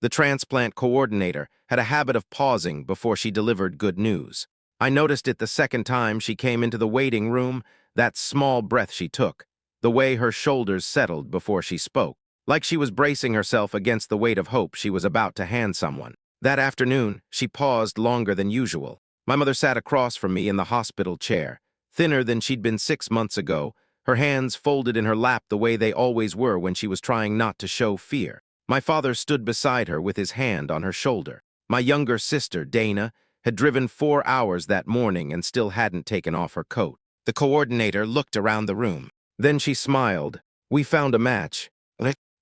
The transplant coordinator had a habit of pausing before she delivered good news. I noticed it the second time she came into the waiting room, that small breath she took, the way her shoulders settled before she spoke, like she was bracing herself against the weight of hope she was about to hand someone. That afternoon, she paused longer than usual. My mother sat across from me in the hospital chair, thinner than she'd been 6 months ago, her hands folded in her lap the way they always were when she was trying not to show fear. My father stood beside her with his hand on her shoulder. My younger sister, Dana, had driven 4 hours that morning and still hadn't taken off her coat. The coordinator looked around the room. Then she smiled. "We found a match."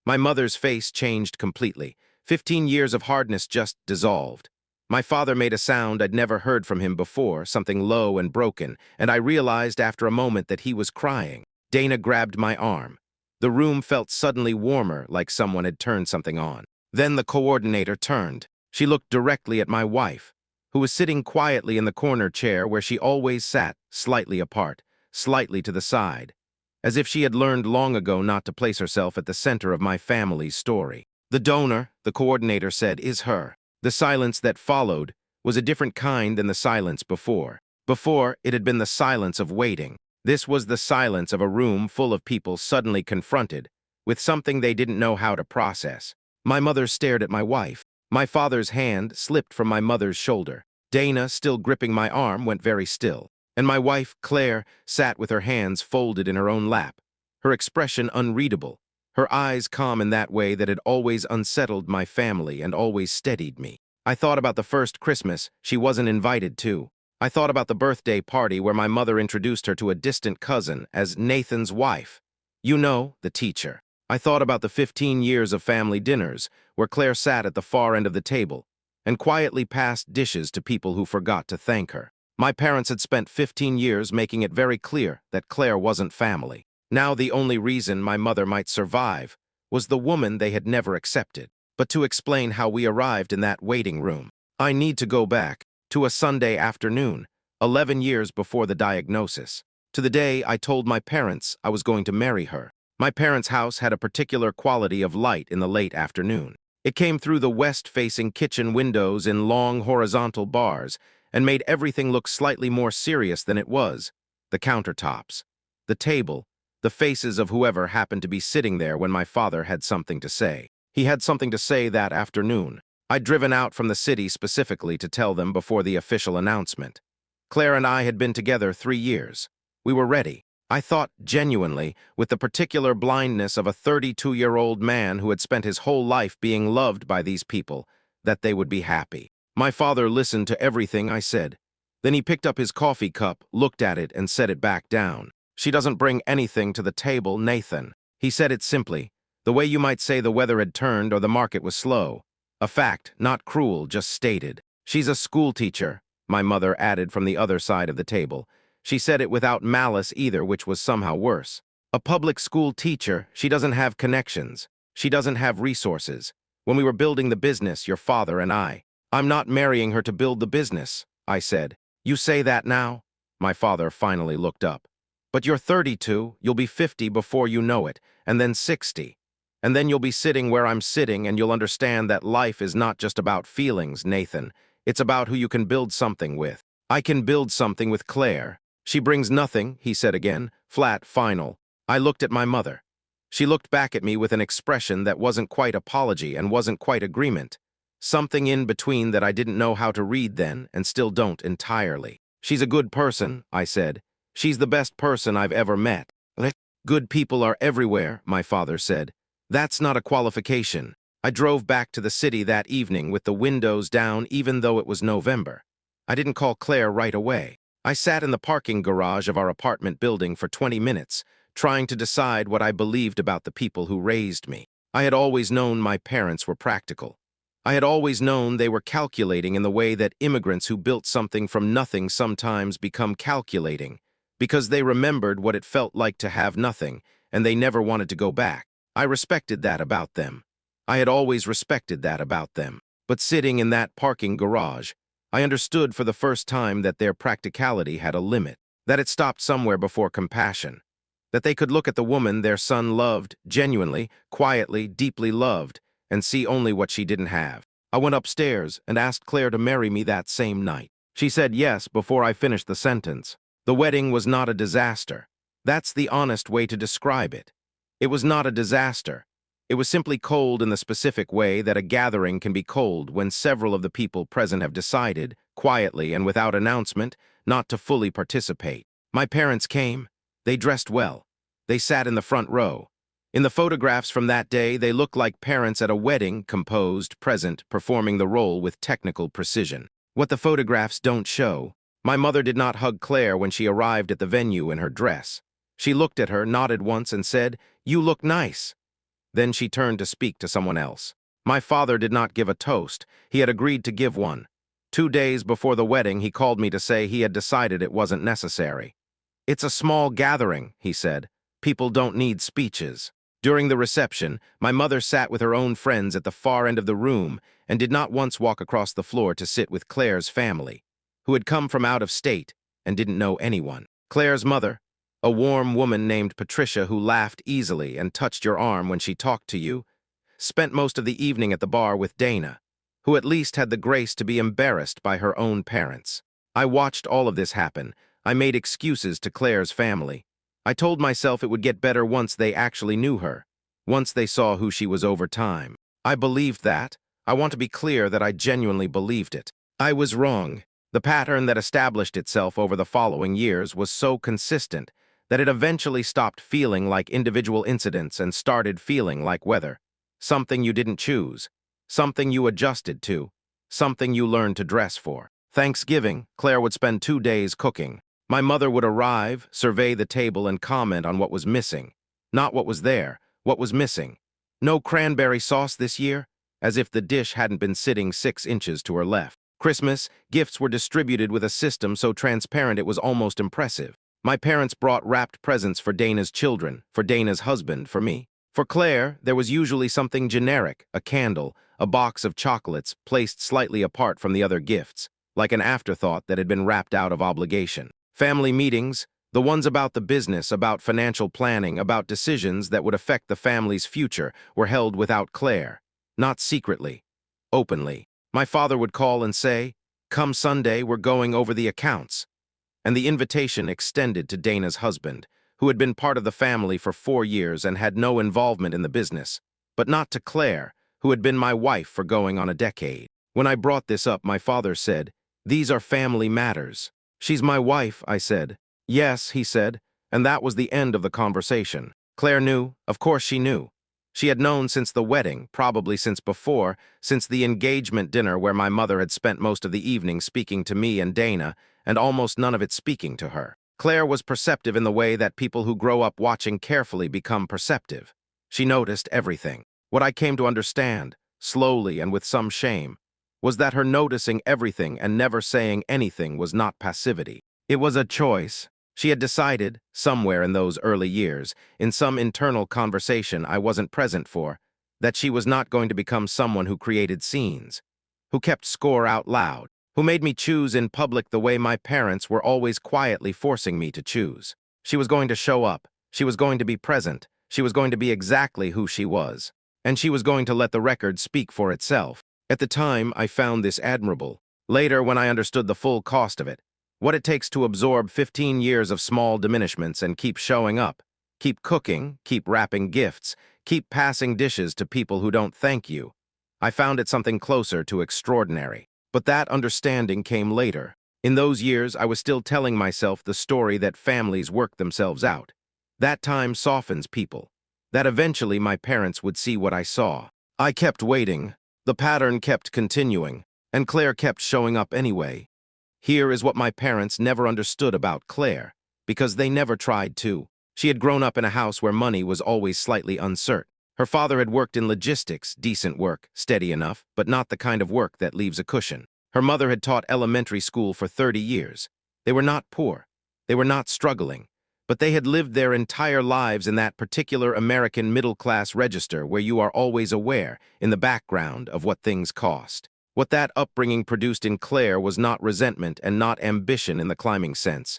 My mother's face changed completely. 15 years of hardness just dissolved. My father made a sound I'd never heard from him before, something low and broken, and I realized after a moment that he was crying. Dana grabbed my arm. The room felt suddenly warmer, like someone had turned something on. Then the coordinator turned. She looked directly at my wife, who was sitting quietly in the corner chair where she always sat, slightly apart, slightly to the side, as if she had learned long ago not to place herself at the center of my family's story. "The donor," the coordinator said, "is her." The silence that followed was a different kind than the silence before. Before, it had been the silence of waiting. This was the silence of a room full of people suddenly confronted with something they didn't know how to process. My mother stared at my wife. My father's hand slipped from my mother's shoulder. Dana, still gripping my arm, went very still. And my wife, Claire, sat with her hands folded in her own lap, her expression unreadable, her eyes calm in that way that had always unsettled my family and always steadied me. I thought about the first Christmas she wasn't invited to. I thought about the birthday party where my mother introduced her to a distant cousin as Nathan's wife. You know, the teacher. I thought about the 15 years of family dinners where Claire sat at the far end of the table and quietly passed dishes to people who forgot to thank her. My parents had spent 15 years making it very clear that Claire wasn't family. Now the only reason my mother might survive was the woman they had never accepted. But to explain how we arrived in that waiting room, I need to go back to a Sunday afternoon, 11 years before the diagnosis, to the day I told my parents I was going to marry her. My parents' house had a particular quality of light in the late afternoon. It came through the west-facing kitchen windows in long horizontal bars and made everything look slightly more serious than it was. The countertops, the table, the faces of whoever happened to be sitting there when my father had something to say. He had something to say that afternoon. I'd driven out from the city specifically to tell them before the official announcement. Claire and I had been together 3 years. We were ready. I thought genuinely, with the particular blindness of a 32-year-old man who had spent his whole life being loved by these people, that they would be happy. My father listened to everything I said. Then he picked up his coffee cup, looked at it, and set it back down. "She doesn't bring anything to the table, Nathan." He said it simply, the way you might say the weather had turned or the market was slow. A fact, not cruel, just stated. "She's a school teacher," my mother added from the other side of the table. She said it without malice either, which was somehow worse. "A public school teacher, she doesn't have connections. She doesn't have resources. When we were building the business, your father and I." "I'm not marrying her to build the business," I said. "You say that now?" My father finally looked up. "But you're 32, you'll be 50 before you know it, and then 60. And then you'll be sitting where I'm sitting and you'll understand that life is not just about feelings, Nathan. It's about who you can build something with. I can build something with Claire. She brings nothing," he said again, flat, final. I looked at my mother. She looked back at me with an expression that wasn't quite apology and wasn't quite agreement. Something in between that I didn't know how to read then and still don't entirely. "She's a good person," I said. "She's the best person I've ever met." "Good people are everywhere," my father said. "That's not a qualification." I drove back to the city that evening with the windows down even though it was November. I didn't call Claire right away. I sat in the parking garage of our apartment building for 20 minutes, trying to decide what I believed about the people who raised me. I had always known my parents were practical. I had always known they were calculating in the way that immigrants who built something from nothing sometimes become calculating, because they remembered what it felt like to have nothing, and they never wanted to go back. I respected that about them. I had always respected that about them. But sitting in that parking garage, I understood for the first time that their practicality had a limit, that it stopped somewhere before compassion, that they could look at the woman their son loved, genuinely, quietly, deeply loved, and see only what she didn't have. I went upstairs and asked Claire to marry me that same night. She said yes before I finished the sentence. The wedding was not a disaster. That's the honest way to describe it. It was not a disaster. It was simply cold in the specific way that a gathering can be cold when several of the people present have decided, quietly and without announcement, not to fully participate. My parents came. They dressed well. They sat in the front row. In the photographs from that day, they looked like parents at a wedding, composed, present, performing the role with technical precision. What the photographs don't show, my mother did not hug Claire when she arrived at the venue in her dress. She looked at her, nodded once, and said, "You look nice." Then she turned to speak to someone else. My father did not give a toast. He had agreed to give one. 2 days before the wedding, he called me to say he had decided it wasn't necessary. "It's a small gathering," he said. "People don't need speeches." During the reception, my mother sat with her own friends at the far end of the room and did not once walk across the floor to sit with Claire's family, who had come from out of state and didn't know anyone. Claire's mother, a warm woman named Patricia who laughed easily and touched your arm when she talked to you, spent most of the evening at the bar with Dana, who at least had the grace to be embarrassed by her own parents. I watched all of this happen. I made excuses to Claire's family. I told myself it would get better once they actually knew her, once they saw who she was over time. I believed that. I want to be clear that I genuinely believed it. I was wrong. The pattern that established itself over the following years was so consistent that it eventually stopped feeling like individual incidents and started feeling like weather. Something you didn't choose, something you adjusted to, something you learned to dress for. Thanksgiving, Claire would spend 2 days cooking. My mother would arrive, survey the table, and comment on what was missing. Not what was there, what was missing. No cranberry sauce this year, as if the dish hadn't been sitting 6 inches to her left. Christmas, gifts were distributed with a system so transparent it was almost impressive. My parents brought wrapped presents for Dana's children, for Dana's husband, for me. For Claire, there was usually something generic, a candle, a box of chocolates placed slightly apart from the other gifts, like an afterthought that had been wrapped out of obligation. Family meetings, the ones about the business, about financial planning, about decisions that would affect the family's future, were held without Claire. Not secretly, openly. My father would call and say, "Come Sunday, we're going over the accounts." And the invitation extended to Dana's husband, who had been part of the family for 4 years and had no involvement in the business, but not to Claire, who had been my wife for going on a decade. When I brought this up, my father said, "These are family matters." "She's my wife," I said. "Yes," he said, and that was the end of the conversation. Claire knew, of course she knew. She had known since the wedding, probably since before, since the engagement dinner where my mother had spent most of the evening speaking to me and Dana, and almost none of it speaking to her. Claire was perceptive in the way that people who grow up watching carefully become perceptive. She noticed everything. What I came to understand, slowly and with some shame, was that her noticing everything and never saying anything was not passivity. It was a choice. She had decided, somewhere in those early years, in some internal conversation I wasn't present for, that she was not going to become someone who created scenes, who kept score out loud, who made me choose in public the way my parents were always quietly forcing me to choose. She was going to show up. She was going to be present. She was going to be exactly who she was. And she was going to let the record speak for itself. At the time, I found this admirable. Later, when I understood the full cost of it, what it takes to absorb 15 years of small diminishments and keep showing up, keep cooking, keep wrapping gifts, keep passing dishes to people who don't thank you, I found it something closer to extraordinary. But that understanding came later. In those years, I was still telling myself the story that families work themselves out. That time softens people. That eventually my parents would see what I saw. I kept waiting. The pattern kept continuing, and Claire kept showing up anyway. Here is what my parents never understood about Claire, because they never tried to. She had grown up in a house where money was always slightly uncertain. Her father had worked in logistics, decent work, steady enough, but not the kind of work that leaves a cushion. Her mother had taught elementary school for 30 years. They were not poor. They were not struggling. But they had lived their entire lives in that particular American middle-class register where you are always aware, in the background, of what things cost. What that upbringing produced in Claire was not resentment and not ambition in the climbing sense.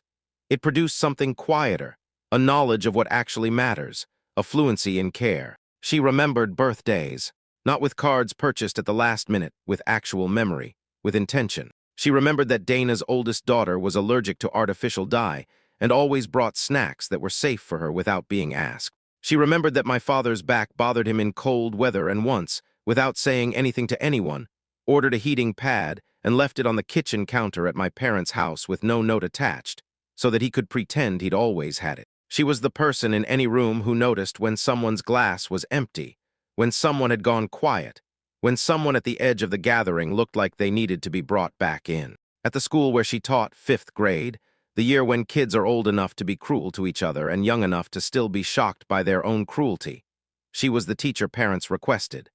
It produced something quieter, a knowledge of what actually matters, a fluency in care. She remembered birthdays. Not with cards purchased at the last minute, with actual memory, with intention. She remembered that Dana's oldest daughter was allergic to artificial dye and always brought snacks that were safe for her without being asked. She remembered that my father's back bothered him in cold weather and once, without saying anything to anyone, ordered a heating pad and left it on the kitchen counter at my parents' house with no note attached, so that he could pretend he'd always had it. She was the person in any room who noticed when someone's glass was empty, when someone had gone quiet, when someone at the edge of the gathering looked like they needed to be brought back in. At the school where she taught 5th grade, the year when kids are old enough to be cruel to each other and young enough to still be shocked by their own cruelty, she was the teacher parents requested.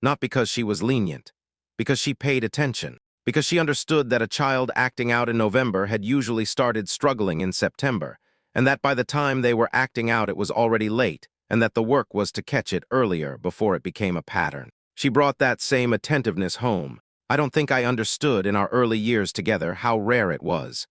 Not because she was lenient, because she paid attention, because she understood that a child acting out in November had usually started struggling in September, and that by the time they were acting out it was already late, and that the work was to catch it earlier before it became a pattern. She brought that same attentiveness home. I don't think I understood in our early years together how rare it was.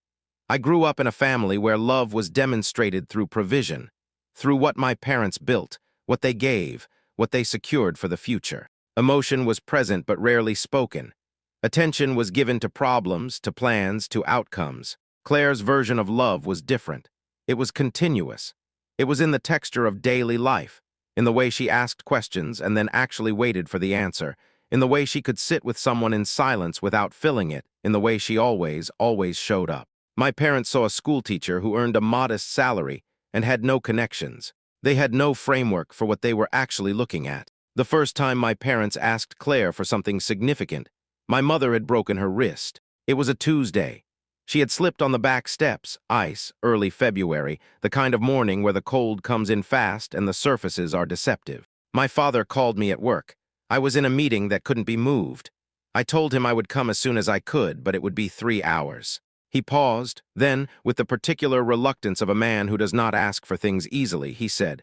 I grew up in a family where love was demonstrated through provision, through what my parents built, what they gave, what they secured for the future. Emotion was present but rarely spoken. Attention was given to problems, to plans, to outcomes. Claire's version of love was different. It was continuous. It was in the texture of daily life, in the way she asked questions and then actually waited for the answer, in the way she could sit with someone in silence without filling it, in the way she always showed up. My parents saw a schoolteacher who earned a modest salary and had no connections. They had no framework for what they were actually looking at. The first time my parents asked Claire for something significant, my mother had broken her wrist. It was a Tuesday. She had slipped on the back steps, ice, early February, the kind of morning where the cold comes in fast and the surfaces are deceptive. My father called me at work. I was in a meeting that couldn't be moved. I told him I would come as soon as I could, but it would be 3 hours. He paused, then, with the particular reluctance of a man who does not ask for things easily, he said,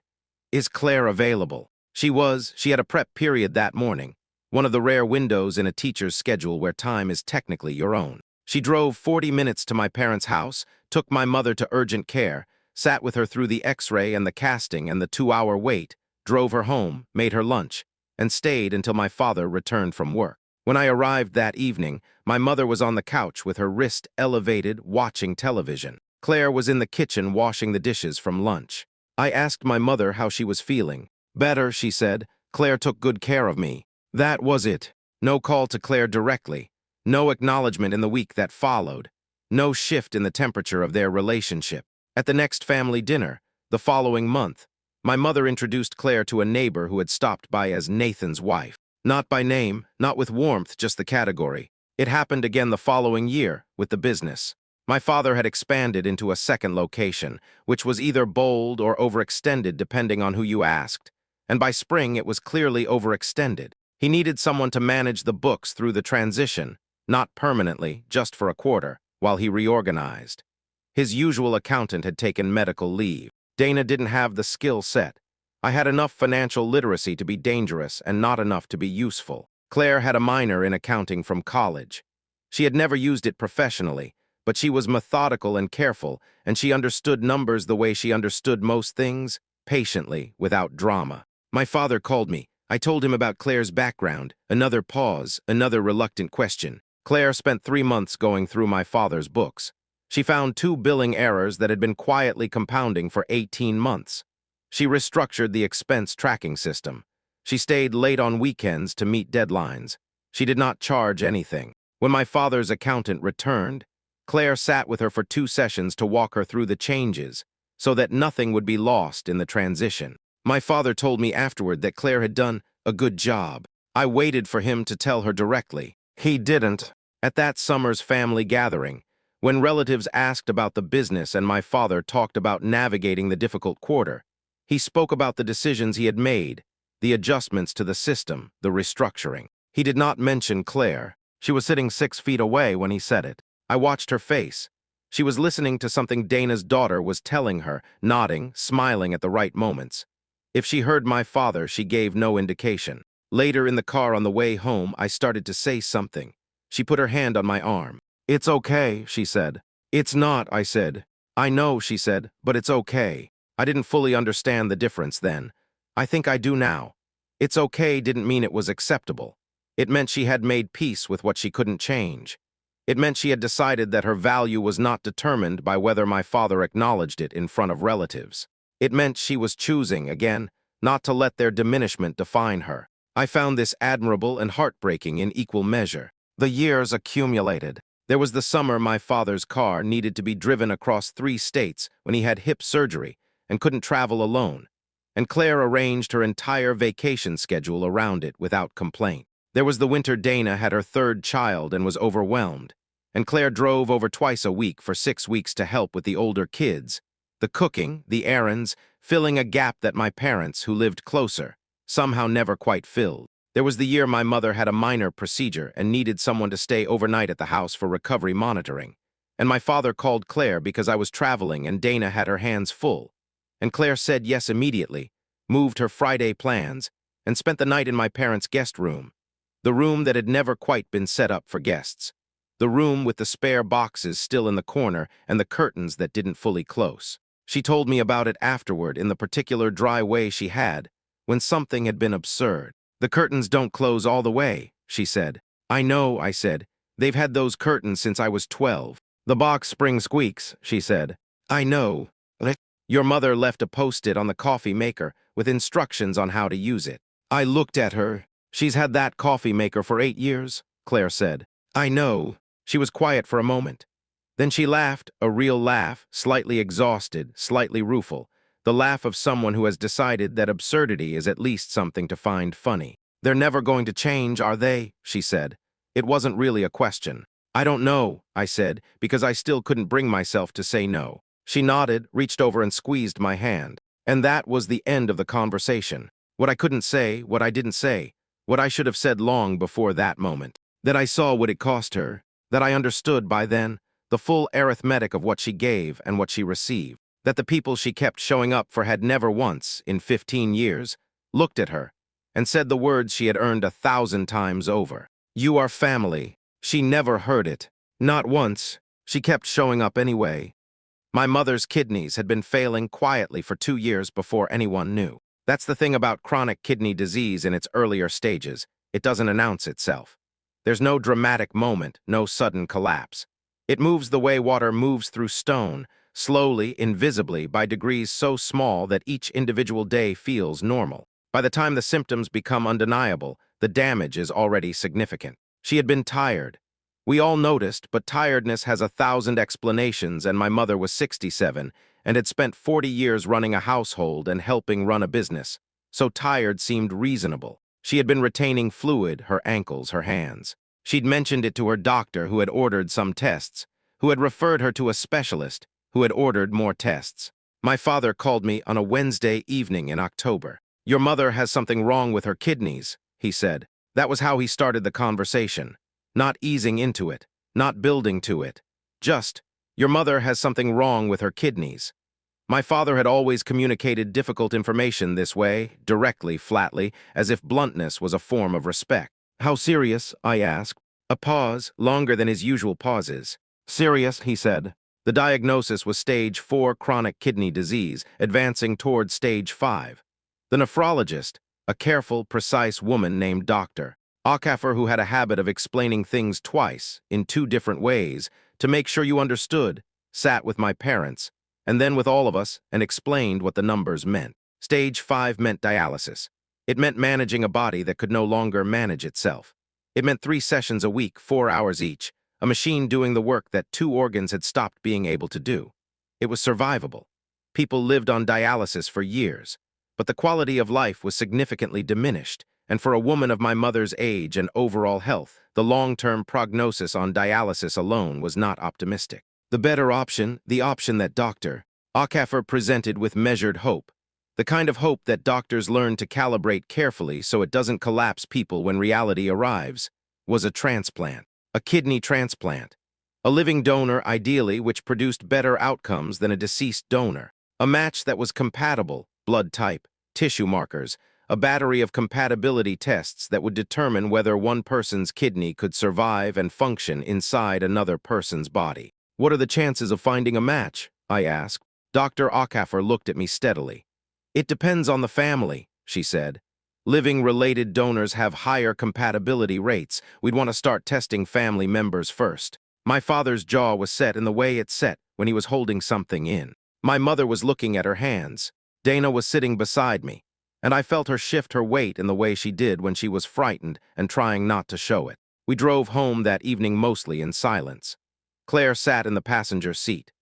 "Is Claire available?" She had a prep period that morning, one of the rare windows in a teacher's schedule where time is technically your own. She drove 40 minutes to my parents' house, took my mother to urgent care, sat with her through the x-ray and the casting and the 2-hour wait, drove her home, made her lunch, and stayed until my father returned from work. When I arrived that evening, my mother was on the couch with her wrist elevated, watching television. Claire was in the kitchen washing the dishes from lunch. I asked my mother how she was feeling. "Better," she said. "Claire took good care of me." That was it. No call to Claire directly. No acknowledgement in the week that followed. No shift in the temperature of their relationship. At the next family dinner, the following month, my mother introduced Claire to a neighbor who had stopped by as Nathan's wife. Not by name, not with warmth, just the category. It happened again the following year, with the business. My father had expanded into a second location, which was either bold or overextended depending on who you asked. And by spring it was clearly overextended. He needed someone to manage the books through the transition, not permanently, just for a quarter, while he reorganized. His usual accountant had taken medical leave. Dana didn't have the skill set. I had enough financial literacy to be dangerous and not enough to be useful. Claire had a minor in accounting from college. She had never used it professionally, but she was methodical and careful, and she understood numbers the way she understood most things, patiently, without drama. My father called me. I told him about Claire's background. Another pause, another reluctant question. Claire spent 3 months going through my father's books. She found 2 billing errors that had been quietly compounding for 18 months. She restructured the expense tracking system. She stayed late on weekends to meet deadlines. She did not charge anything. When my father's accountant returned, Claire sat with her for 2 sessions to walk her through the changes, so that nothing would be lost in the transition. My father told me afterward that Claire had done a good job. I waited for him to tell her directly. He didn't. At that summer's family gathering, when relatives asked about the business and my father talked about navigating the difficult quarter, he spoke about the decisions he had made, the adjustments to the system, the restructuring. He did not mention Claire. She was sitting 6 feet away when he said it. I watched her face. She was listening to something Dana's daughter was telling her, nodding, smiling at the right moments. If she heard my father, she gave no indication. Later in the car on the way home, I started to say something. She put her hand on my arm. "It's okay," she said. "It's not," I said. "I know," she said, "but it's okay." I didn't fully understand the difference then. I think I do now. It's okay didn't mean it was acceptable. It meant she had made peace with what she couldn't change. It meant she had decided that her value was not determined by whether my father acknowledged it in front of relatives. It meant she was choosing, again, not to let their diminishment define her. I found this admirable and heartbreaking in equal measure. The years accumulated. There was the summer my father's car needed to be driven across 3 states when he had hip surgery and couldn't travel alone, and Claire arranged her entire vacation schedule around it without complaint. There was the winter Dana had her 3rd child and was overwhelmed, and Claire drove over twice a week for 6 weeks to help with the older kids, the cooking, the errands, filling a gap that my parents, who lived closer, somehow never quite filled. There was the year my mother had a minor procedure and needed someone to stay overnight at the house for recovery monitoring, and my father called Claire because I was traveling and Dana had her hands full, and Claire said yes immediately, moved her Friday plans, and spent the night in my parents' guest room, the room that had never quite been set up for guests, the room with the spare boxes still in the corner and the curtains that didn't fully close. She told me about it afterward in the particular dry way she had, when something had been absurd. "The curtains don't close all the way," she said. "I know," I said. "They've had those curtains since I was 12. "The box spring squeaks," she said. "I know. Your mother left a post-it on the coffee maker with instructions on how to use it." I looked at her. "She's had that coffee maker for 8 years," Claire said. "I know." She was quiet for a moment. Then she laughed, a real laugh, slightly exhausted, slightly rueful, the laugh of someone who has decided that absurdity is at least something to find funny. "They're never going to change, are they?" she said. It wasn't really a question. "I don't know," I said, because I still couldn't bring myself to say no. She nodded, reached over and squeezed my hand. And that was the end of the conversation. What I couldn't say, what I didn't say, what I should have said long before that moment. That I saw what it cost her, that I understood by then the full arithmetic of what she gave and what she received, that the people she kept showing up for had never once, in 15 years, looked at her and said the words she had earned 1,000 times over. "You are family." She never heard it. Not once. She kept showing up anyway. My mother's kidneys had been failing quietly for 2 years before anyone knew. That's the thing about chronic kidney disease in its earlier stages. It doesn't announce itself. There's no dramatic moment, no sudden collapse. It moves the way water moves through stone, slowly, invisibly, by degrees so small that each individual day feels normal. By the time the symptoms become undeniable, the damage is already significant. She had been tired. We all noticed, but tiredness has 1,000 explanations, and my mother was 67 and had spent 40 years running a household and helping run a business, so tired seemed reasonable. She had been retaining fluid, her ankles, her hands. She'd mentioned it to her doctor, who had ordered some tests, who had referred her to a specialist, who had ordered more tests. My father called me on a Wednesday evening in October. "Your mother has something wrong with her kidneys," he said. That was how he started the conversation. Not easing into it, not building to it. Just, "Your mother has something wrong with her kidneys." My father had always communicated difficult information this way, directly, flatly, as if bluntness was a form of respect. "How serious?" I asked. A pause, longer than his usual pauses. "Serious," he said. The diagnosis was stage 4 chronic kidney disease, advancing toward stage 5. The nephrologist, a careful, precise woman named Dr. AITAH, who had a habit of explaining things twice, in 2 different ways, to make sure you understood, sat with my parents, and then with all of us, and explained what the numbers meant. Stage 5 meant dialysis. It meant managing a body that could no longer manage itself. It meant 3 sessions a week, 4 hours each, a machine doing the work that 2 organs had stopped being able to do. It was survivable. People lived on dialysis for years, but the quality of life was significantly diminished, and for a woman of my mother's age and overall health, the long-term prognosis on dialysis alone was not optimistic. The better option, the option that Dr. AITAH presented with measured hope, the kind of hope that doctors learn to calibrate carefully so it doesn't collapse people when reality arrives, was a transplant, a kidney transplant. A living donor, ideally, which produced better outcomes than a deceased donor. A match that was compatible, blood type, tissue markers, a battery of compatibility tests that would determine whether one person's kidney could survive and function inside another person's body. "What are the chances of finding a match?" I asked. Dr. AITAH looked at me steadily. "It depends on the family," she said. Living-related donors have higher compatibility rates. We'd want to start testing family members first. My father's jaw was set in the way it set when he was holding something in. My mother was looking at her hands. Dana was sitting beside me, and I felt her shift her weight in the way she did when she was frightened and trying not to show it. We drove home that evening mostly in silence. Claire sat in the passenger seat.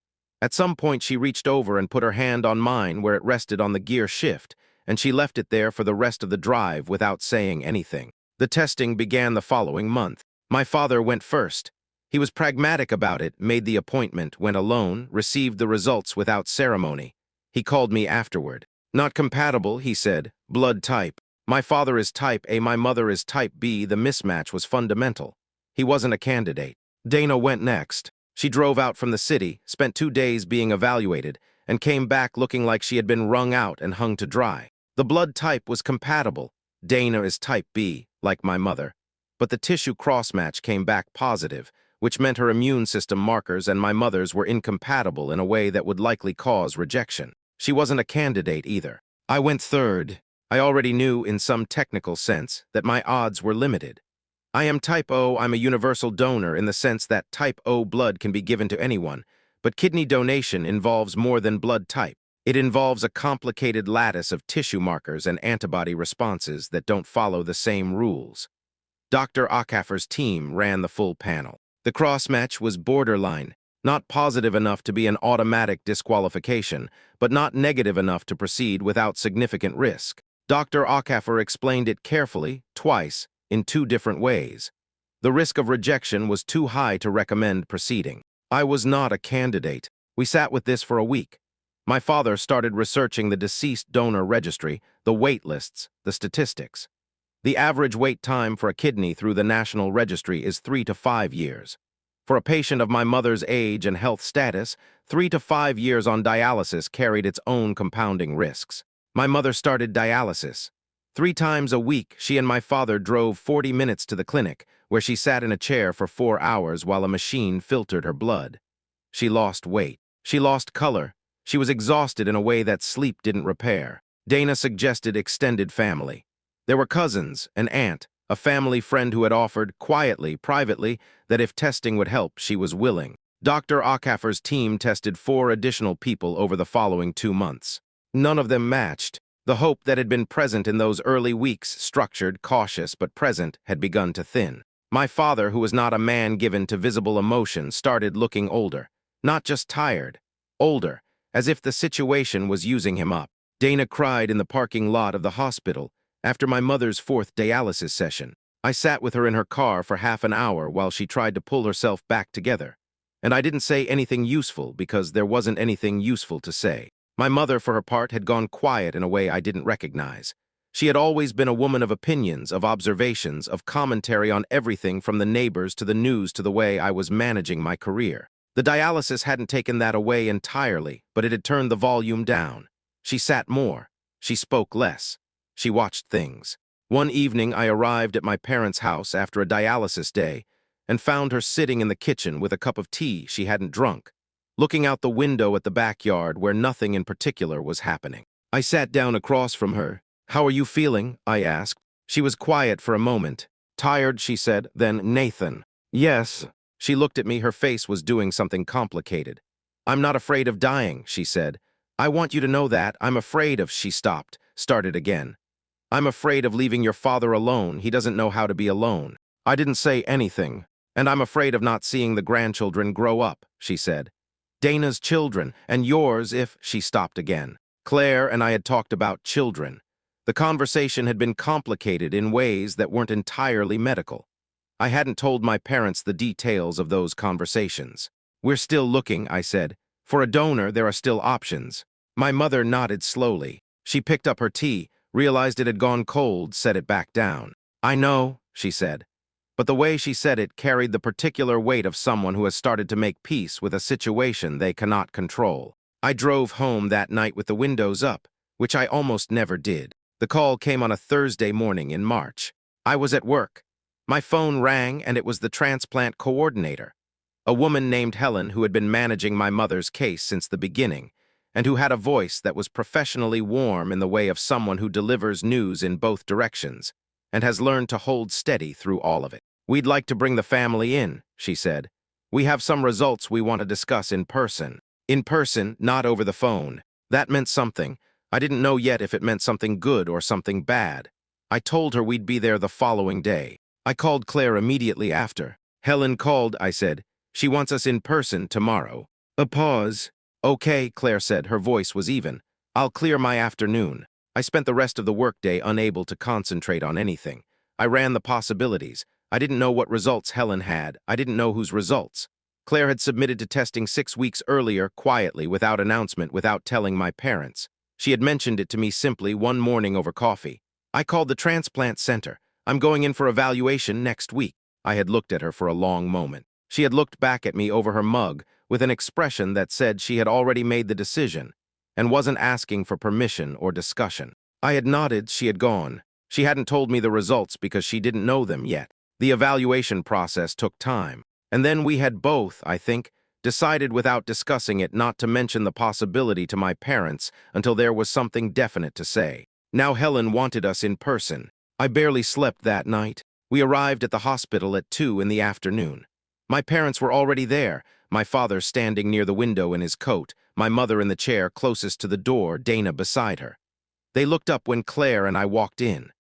At some point she reached over and put her hand on mine where it rested on the gear shift, and she left it there for the rest of the drive without saying anything. The testing began the following month. My father went first. He was pragmatic about it, made the appointment, went alone, received the results without ceremony. He called me afterward. Not compatible, he said. Blood type. My father is type A, my mother is type B. The mismatch was fundamental. He wasn't a candidate. Dana went next. She drove out from the city, spent 2 days being evaluated, and came back looking like she had been wrung out and hung to dry. The blood type was compatible. Dana is type B, like my mother. But the tissue cross-match came back positive, which meant her immune system markers and my mother's were incompatible in a way that would likely cause rejection. She wasn't a candidate either. I went third. I already knew, in some technical sense, that my odds were limited. I am type O. I'm a universal donor in the sense that type O blood can be given to anyone, but kidney donation involves more than blood type. It involves a complicated lattice of tissue markers and antibody responses that don't follow the same rules. Dr. Acker's team ran the full panel. The cross-match was borderline, not positive enough to be an automatic disqualification, but not negative enough to proceed without significant risk. Dr. Acker explained it carefully, twice, in 2 different ways. The risk of rejection was too high to recommend proceeding. I was not a candidate. We sat with this for a week. My father started researching the deceased donor registry, the wait lists, the statistics. The average wait time for a kidney through the National Registry is 3 to 5 years. For a patient of my mother's age and health status, 3 to 5 years on dialysis carried its own compounding risks. My mother started dialysis. 3 times a week, she and my father drove 40 minutes to the clinic, where she sat in a chair for 4 hours while a machine filtered her blood. She lost weight. She lost color. She was exhausted in a way that sleep didn't repair. Dana suggested extended family. There were cousins, an aunt, a family friend who had offered, quietly, privately, that if testing would help, she was willing. Dr. Acker's team tested 4 additional people over the following 2 months. None of them matched. The hope that had been present in those early weeks, structured, cautious, but present, had begun to thin. My father, who was not a man given to visible emotion, started looking older. Not just tired. Older, as if the situation was using him up. Dana cried in the parking lot of the hospital after my mother's 4th dialysis session. I sat with her in her car for half an hour while she tried to pull herself back together. And I didn't say anything useful because there wasn't anything useful to say. My mother, for her part, had gone quiet in a way I didn't recognize. She had always been a woman of opinions, of observations, of commentary on everything from the neighbors to the news to the way I was managing my career. The dialysis hadn't taken that away entirely, but it had turned the volume down. She sat more. She spoke less. She watched things. One evening, I arrived at my parents' house after a dialysis day and found her sitting in the kitchen with a cup of tea she hadn't drunk, looking out the window at the backyard where nothing in particular was happening. I sat down across from her. "How are you feeling?" I asked. She was quiet for a moment. "Tired," she said, then, "Nathan." "Yes." She looked at me, her face was doing something complicated. "I'm not afraid of dying," she said. "I want you to know that. I'm afraid of—" She stopped, started again. "I'm afraid of leaving your father alone. He doesn't know how to be alone." I didn't say anything. "And I'm afraid of not seeing the grandchildren grow up," she said. "Dana's children, and yours if—" She stopped again. Claire and I had talked about children. The conversation had been complicated in ways that weren't entirely medical. I hadn't told my parents the details of those conversations. "We're still looking," I said. "For a donor, there are still options." My mother nodded slowly. She picked up her tea, realized it had gone cold, set it back down. "I know," she said. But the way she said it carried the particular weight of someone who has started to make peace with a situation they cannot control. I drove home that night with the windows up, which I almost never did. The call came on a Thursday morning in March. I was at work. My phone rang, and it was the transplant coordinator, a woman named Helen who had been managing my mother's case since the beginning, and who had a voice that was professionally warm in the way of someone who delivers news in both directions, and has learned to hold steady through all of it. "We'd like to bring the family in," she said. "We have some results we want to discuss in person." In person, not over the phone. That meant something. I didn't know yet if it meant something good or something bad. I told her we'd be there the following day. I called Claire immediately after. "Helen called," I said. "She wants us in person tomorrow." A pause. "Okay," Claire said. Her voice was even. "I'll clear my afternoon." I spent the rest of the workday unable to concentrate on anything. I ran the possibilities. I didn't know what results Helen had. I didn't know whose results. Claire had submitted to testing 6 weeks earlier, quietly, without announcement, without telling my parents. She had mentioned it to me simply one morning over coffee. I called the transplant center. "I'm going in for evaluation next week." I had looked at her for a long moment. She had looked back at me over her mug with an expression that said she had already made the decision and wasn't asking for permission or discussion. I had nodded. She had gone. She hadn't told me the results because she didn't know them yet. The evaluation process took time. And then we had both, I think, decided without discussing it not to mention the possibility to my parents until there was something definite to say. Now Helen wanted us in person. I barely slept that night. We arrived at the hospital at 2 in the afternoon. My parents were already there, my father standing near the window in his coat, my mother in the chair closest to the door, Dana beside her. They looked up when Claire and I walked in.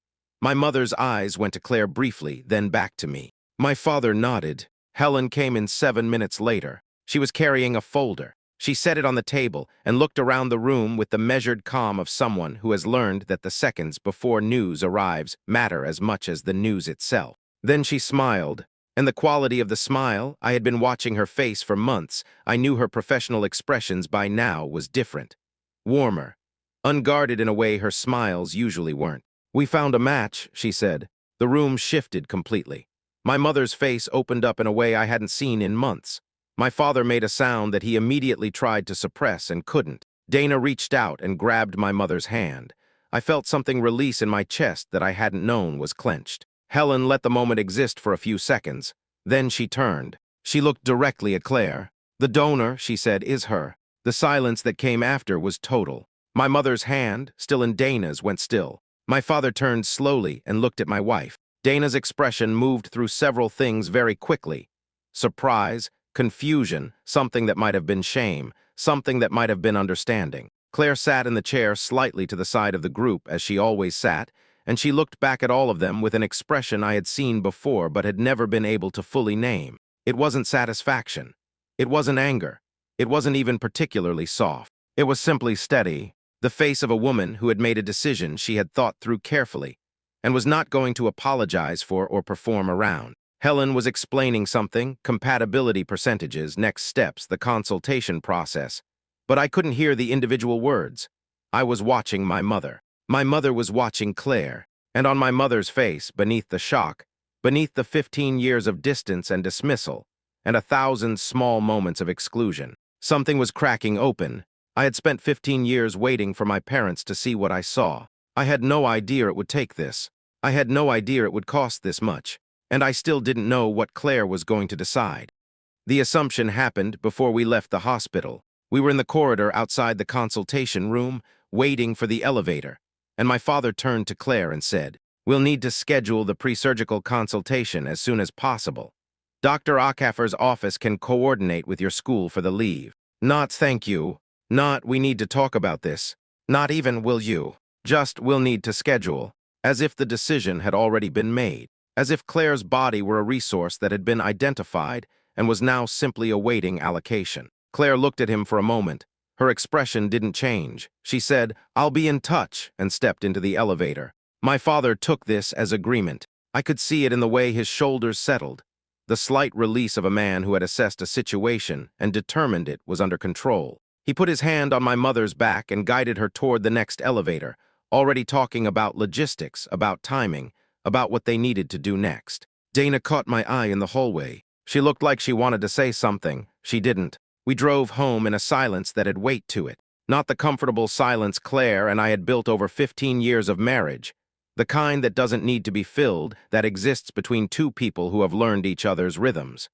My mother's eyes went to Claire briefly, then back to me. My father nodded. Helen came in 7 minutes later. She was carrying a folder. She set it on the table and looked around the room with the measured calm of someone who has learned that the seconds before news arrives matter as much as the news itself. Then she smiled, and the quality of the smile, I had been watching her face for months. I knew her professional expressions by now was different. Warmer, unguarded in a way her smiles usually weren't. "We found a match," she said. The room shifted completely. My mother's face opened up in a way I hadn't seen in months. My father made a sound that he immediately tried to suppress and couldn't. Dana reached out and grabbed my mother's hand. I felt something release in my chest that I hadn't known was clenched. Helen let the moment exist for a few seconds. Then she turned. She looked directly at Claire. "The donor," she said, "is her." The silence that came after was total. My mother's hand, still in Dana's, went still. My father turned slowly and looked at my wife. Dana's expression moved through several things very quickly. Surprise, confusion, something that might have been shame, something that might have been understanding. Claire sat in the chair slightly to the side of the group, as she always sat, and she looked back at all of them with an expression I had seen before but had never been able to fully name. It wasn't satisfaction. It wasn't anger. It wasn't even particularly soft. It was simply steady, the face of a woman who had made a decision she had thought through carefully and was not going to apologize for or perform around. Helen was explaining something, compatibility percentages, next steps, the consultation process, but I couldn't hear the individual words. I was watching my mother. My mother was watching Claire, and on my mother's face, beneath the shock, beneath the 15 years of distance and dismissal, and 1,000 small moments of exclusion, something was cracking open. I had spent 15 years waiting for my parents to see what I saw. I had no idea it would take this. I had no idea it would cost this much, and I still didn't know what Claire was going to decide. The assumption happened before we left the hospital. We were in the corridor outside the consultation room, waiting for the elevator, and my father turned to Claire and said, "We'll need to schedule the pre-surgical consultation as soon as possible. Dr. Acker's office can coordinate with your school for the leave." Not "thank you." Not "we need to talk about this." Not even "will you." Just "we'll need to schedule." As if the decision had already been made. As if Claire's body were a resource that had been identified and was now simply awaiting allocation. Claire looked at him for a moment. Her expression didn't change. She said, "I'll be in touch," and stepped into the elevator. My father took this as agreement. I could see it in the way his shoulders settled. The slight release of a man who had assessed a situation and determined it was under control. He put his hand on my mother's back and guided her toward the next elevator, already talking about logistics, about timing, about what they needed to do next. Dana caught my eye in the hallway. She looked like she wanted to say something. She didn't. We drove home in a silence that had weight to it. Not the comfortable silence Claire and I had built over 15 years of marriage. The kind that doesn't need to be filled, that exists between two people who have learned each other's rhythms.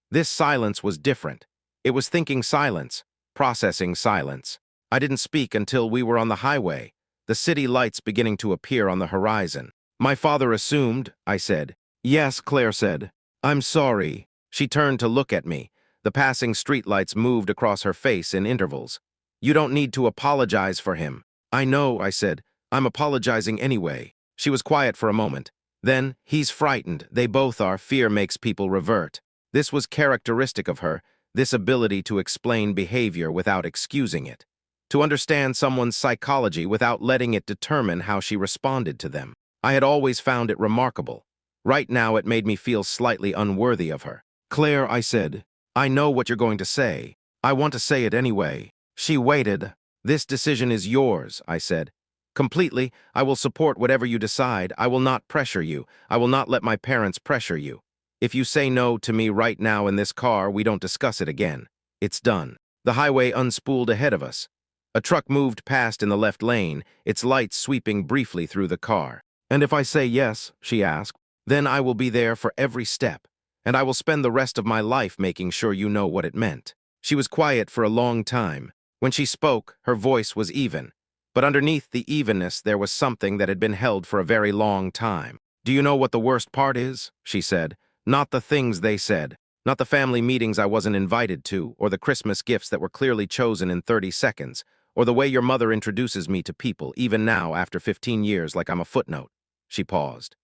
This silence was different. It was thinking silence, processing silence. I didn't speak until we were on the highway, the city lights beginning to appear on the horizon. My father assumed, I said. Yes, Claire said. I'm sorry. She turned to look at me. The passing streetlights moved across her face in intervals. You don't need to apologize for him. I know, I said. I'm apologizing anyway. She was quiet for a moment. Then, he's frightened. They both are. Fear makes people revert. This was characteristic of her, this ability to explain behavior without excusing it. To understand someone's psychology without letting it determine how she responded to them. I had always found it remarkable. Right now it made me feel slightly unworthy of her. Claire, I said, I know what you're going to say. I want to say it anyway. She waited. This decision is yours, I said. Completely, I will support whatever you decide. I will not pressure you. I will not let my parents pressure you. If you say no to me right now in this car, we don't discuss it again. It's done. The highway unspooled ahead of us. A truck moved past in the left lane, its lights sweeping briefly through the car. And if I say yes, she asked, then I will be there for every step, and I will spend the rest of my life making sure you know what it meant. She was quiet for a long time. When she spoke, her voice was even. But underneath the evenness, there was something that had been held for a very long time. Do you know what the worst part is? She said. Not the things they said. Not the family meetings I wasn't invited to, or the Christmas gifts that were clearly chosen in 30 seconds, or the way your mother introduces me to people, even now, after 15 years, like I'm a footnote. She paused.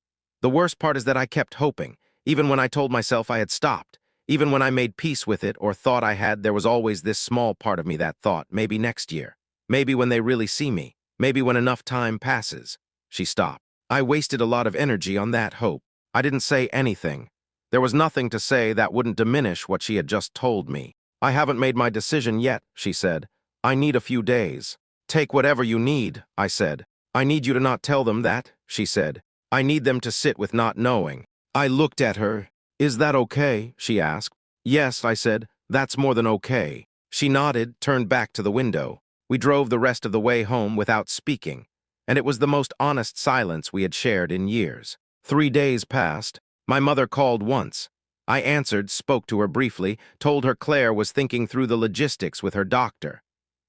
The worst part is that I kept hoping, even when I told myself I had stopped, even when I made peace with it or thought I had, there was always this small part of me that thought, maybe next year, maybe when they really see me, maybe when enough time passes. She stopped. I wasted a lot of energy on that hope. I didn't say anything. There was nothing to say that wouldn't diminish what she had just told me. I haven't made my decision yet, she said. I need a few days. Take whatever you need, I said. I need you to not tell them that, she said. I need them to sit with not knowing. I looked at her. Is that okay? She asked. Yes, I said. That's more than okay. She nodded, turned back to the window. We drove the rest of the way home without speaking, and it was the most honest silence we had shared in years. 3 days passed. My mother called once. I answered, spoke to her briefly, told her Claire was thinking through the logistics with her doctor.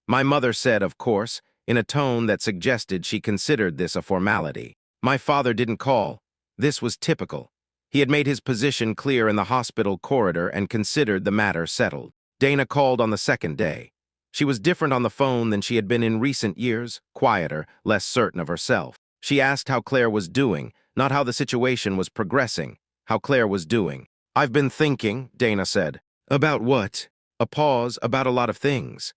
My mother said, of course, in a tone that suggested she considered this a formality. My father didn't call. This was typical. He had made his position clear in the hospital corridor and considered the matter settled. Dana called on the second day. She was different on the phone than she had been in recent years, quieter, less certain of herself. She asked how Claire was doing, not how the situation was progressing, how Claire was doing. I've been thinking, Dana said. About what? A pause, about a lot of things.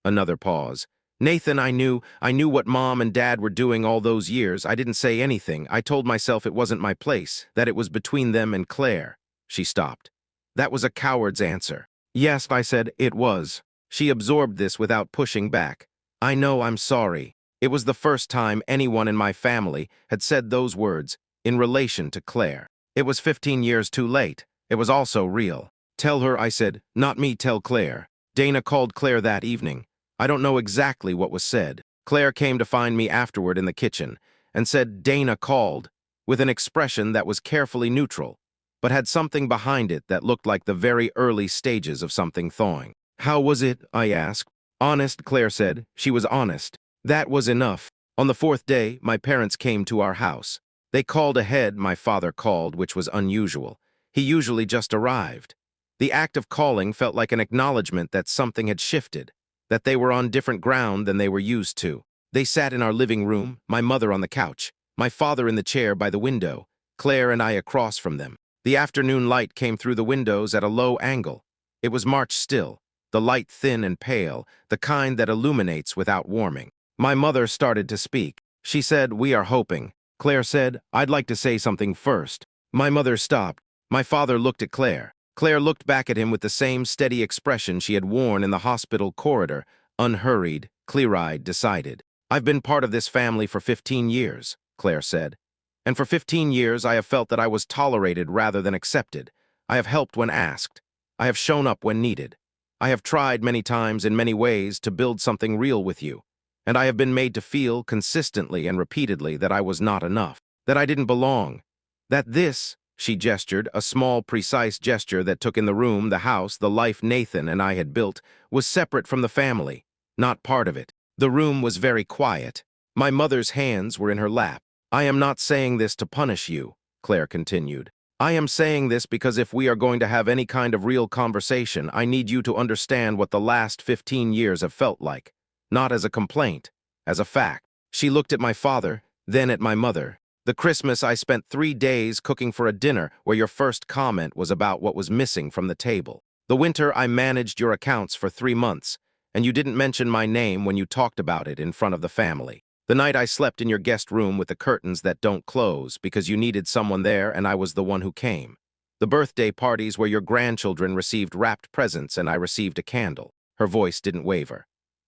Another pause. Nathan, I knew what Mom and Dad were doing all those years. I didn't say anything. I told myself it wasn't my place, that it was between them and Claire. She stopped. That was a coward's answer. Yes, I said, it was. She absorbed this without pushing back. I know, I'm sorry. It was the first time anyone in my family had said those words in relation to Claire. It was 15 years too late. It was also real. Tell her, I said, not me, tell Claire. Dana called Claire that evening. I don't know exactly what was said. Claire came to find me afterward in the kitchen and said Dana called, with an expression that was carefully neutral, but had something behind it that looked like the very early stages of something thawing. How was it? I asked. Honest, Claire said. She was honest. That was enough. On the 4th day, my parents came to our house. They called ahead, my father called, which was unusual. He usually just arrived. The act of calling felt like an acknowledgement that something had shifted, that they were on different ground than they were used to. They sat in our living room, my mother on the couch, my father in the chair by the window, Claire and I across from them. The afternoon light came through the windows at a low angle. It was March still, the light thin and pale, the kind that illuminates without warming. My mother started to speak. She said, we are hoping. Claire said, I'd like to say something first. My mother stopped. My father looked at Claire. Claire looked back at him with the same steady expression she had worn in the hospital corridor, unhurried, clear-eyed, decided. I've been part of this family for 15 years, Claire said. And for 15 years I have felt that I was tolerated rather than accepted. I have helped when asked. I have shown up when needed. I have tried many times in many ways to build something real with you. And I have been made to feel consistently and repeatedly that I was not enough, that I didn't belong, that this, she gestured, a small, precise gesture that took in the room, the house, the life Nathan and I had built, was separate from the family, not part of it. The room was very quiet. My mother's hands were in her lap. "I am not saying this to punish you," Claire continued. "I am saying this because if we are going to have any kind of real conversation, I need you to understand what the last 15 years have felt like. Not as a complaint, as a fact." She looked at my father, then at my mother. "The Christmas I spent 3 days cooking for a dinner where your first comment was about what was missing from the table. The winter I managed your accounts for 3 months, and you didn't mention my name when you talked about it in front of the family. The night I slept in your guest room with the curtains that don't close because you needed someone there and I was the one who came. The birthday parties where your grandchildren received wrapped presents and I received a candle." Her voice didn't waver.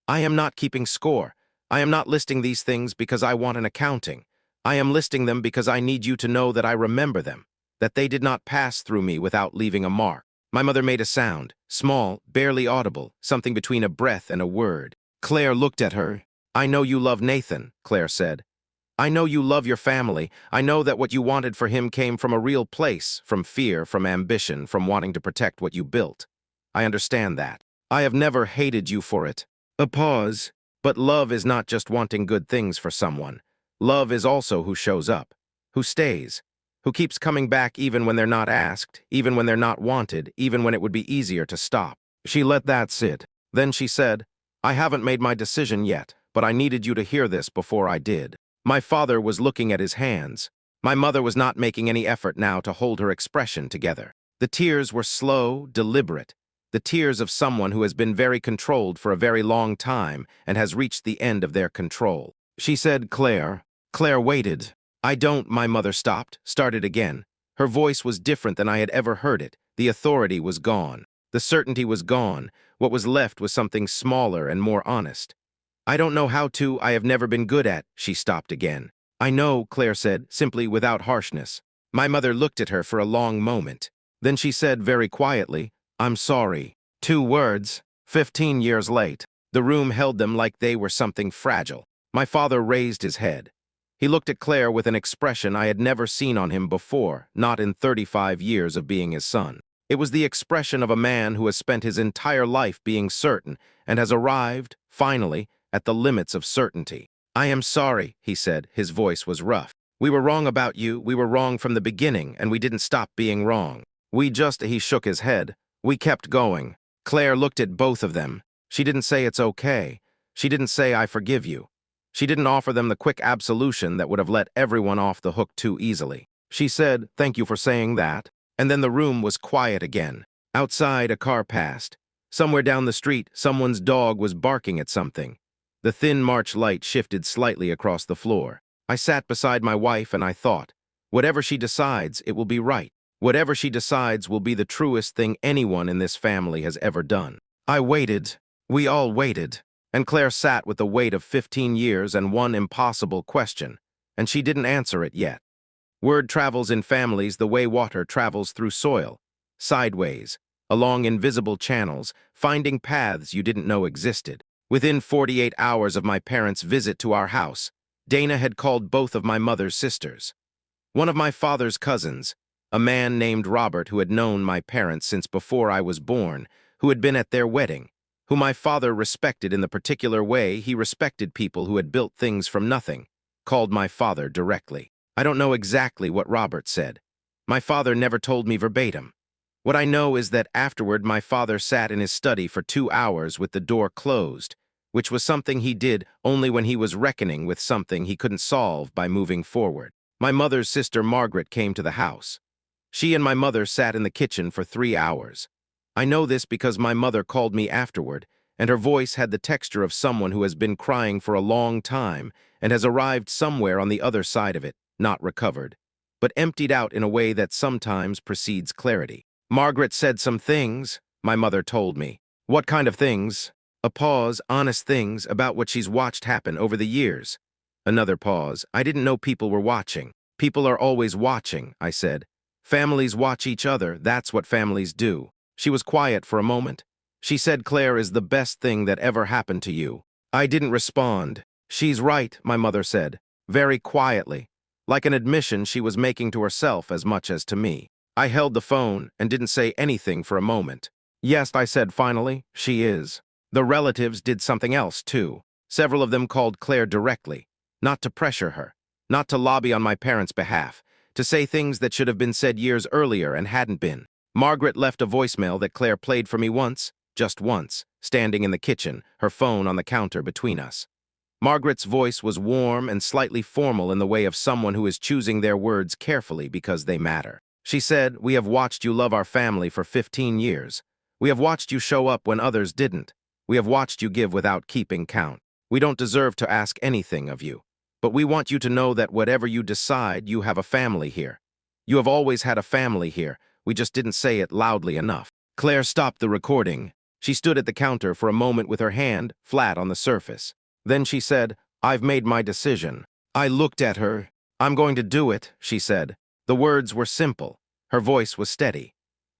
"I am not keeping score. I am not listing these things because I want an accounting. I am listing them because I need you to know that I remember them, that they did not pass through me without leaving a mark." My mother made a sound, small, barely audible, something between a breath and a word. Claire looked at her. "I know you love Nathan," Claire said. "I know you love your family. I know that what you wanted for him came from a real place, from fear, from ambition, from wanting to protect what you built. I understand that. I have never hated you for it." A pause. "But love is not just wanting good things for someone. Love is also who shows up, who stays, who keeps coming back even when they're not asked, even when they're not wanted, even when it would be easier to stop." She let that sit. Then she said, "I haven't made my decision yet, but I needed you to hear this before I did." My father was looking at his hands. My mother was not making any effort now to hold her expression together. The tears were slow, deliberate, the tears of someone who has been very controlled for a very long time and has reached the end of their control. She said, "Claire." Claire waited. "I don't," my mother stopped, started again. Her voice was different than I had ever heard it. The authority was gone. The certainty was gone. What was left was something smaller and more honest. "I don't know how to, I have never been good at." She stopped again. "I know," Claire said, simply without harshness. My mother looked at her for a long moment. Then she said very quietly, "I'm sorry." 2 words, 15 years late. The room held them like they were something fragile. My father raised his head. He looked at Claire with an expression I had never seen on him before, not in 35 years of being his son. It was the expression of a man who has spent his entire life being certain and has arrived, finally, at the limits of certainty. "I am sorry," he said. His voice was rough. "We were wrong about you. We were wrong from the beginning, and we didn't stop being wrong. He shook his head. "We kept going." Claire looked at both of them. She didn't say it's okay. She didn't say I forgive you. She didn't offer them the quick absolution that would have let everyone off the hook too easily. She said, "Thank you for saying that." And then the room was quiet again. Outside, a car passed. Somewhere down the street, someone's dog was barking at something. The thin March light shifted slightly across the floor. I sat beside my wife and I thought, whatever she decides, it will be right. Whatever she decides will be the truest thing anyone in this family has ever done. I waited. We all waited. And Claire sat with the weight of 15 years and one impossible question, and she didn't answer it yet. Word travels in families the way water travels through soil, sideways, along invisible channels, finding paths you didn't know existed. Within 48 hours of my parents' visit to our house, Dana had called both of my mother's sisters. One of my father's cousins, a man named Robert who had known my parents since before I was born, who had been at their wedding, who my father respected in the particular way he respected people who had built things from nothing, called my father directly. I don't know exactly what Robert said. My father never told me verbatim. What I know is that afterward my father sat in his study for 2 hours with the door closed, which was something he did only when he was reckoning with something he couldn't solve by moving forward. My mother's sister Margaret came to the house. She and my mother sat in the kitchen for 3 hours. I know this because my mother called me afterward, and her voice had the texture of someone who has been crying for a long time and has arrived somewhere on the other side of it, not recovered, but emptied out in a way that sometimes precedes clarity. Margaret said some things, my mother told me. What kind of things? A pause, honest things about what she's watched happen over the years. Another pause. I didn't know people were watching. People are always watching, I said. Families watch each other, that's what families do. She was quiet for a moment. She said Claire is the best thing that ever happened to you. I didn't respond. She's right, my mother said, very quietly, like an admission she was making to herself as much as to me. I held the phone and didn't say anything for a moment. Yes, I said finally, she is. The relatives did something else, too. Several of them called Claire directly, not to pressure her, not to lobby on my parents' behalf, to say things that should have been said years earlier and hadn't been. Margaret left a voicemail that Claire played for me once, just once, standing in the kitchen, her phone on the counter between us. Margaret's voice was warm and slightly formal in the way of someone who is choosing their words carefully because they matter. She said, "We have watched you love our family for 15 years. We have watched you show up when others didn't. We have watched you give without keeping count. We don't deserve to ask anything of you. But we want you to know that whatever you decide, you have a family here. You have always had a family here. We just didn't say it loudly enough." Claire stopped the recording. She stood at the counter for a moment with her hand flat on the surface. Then she said, "I've made my decision." I looked at her. "I'm going to do it," she said. The words were simple. Her voice was steady.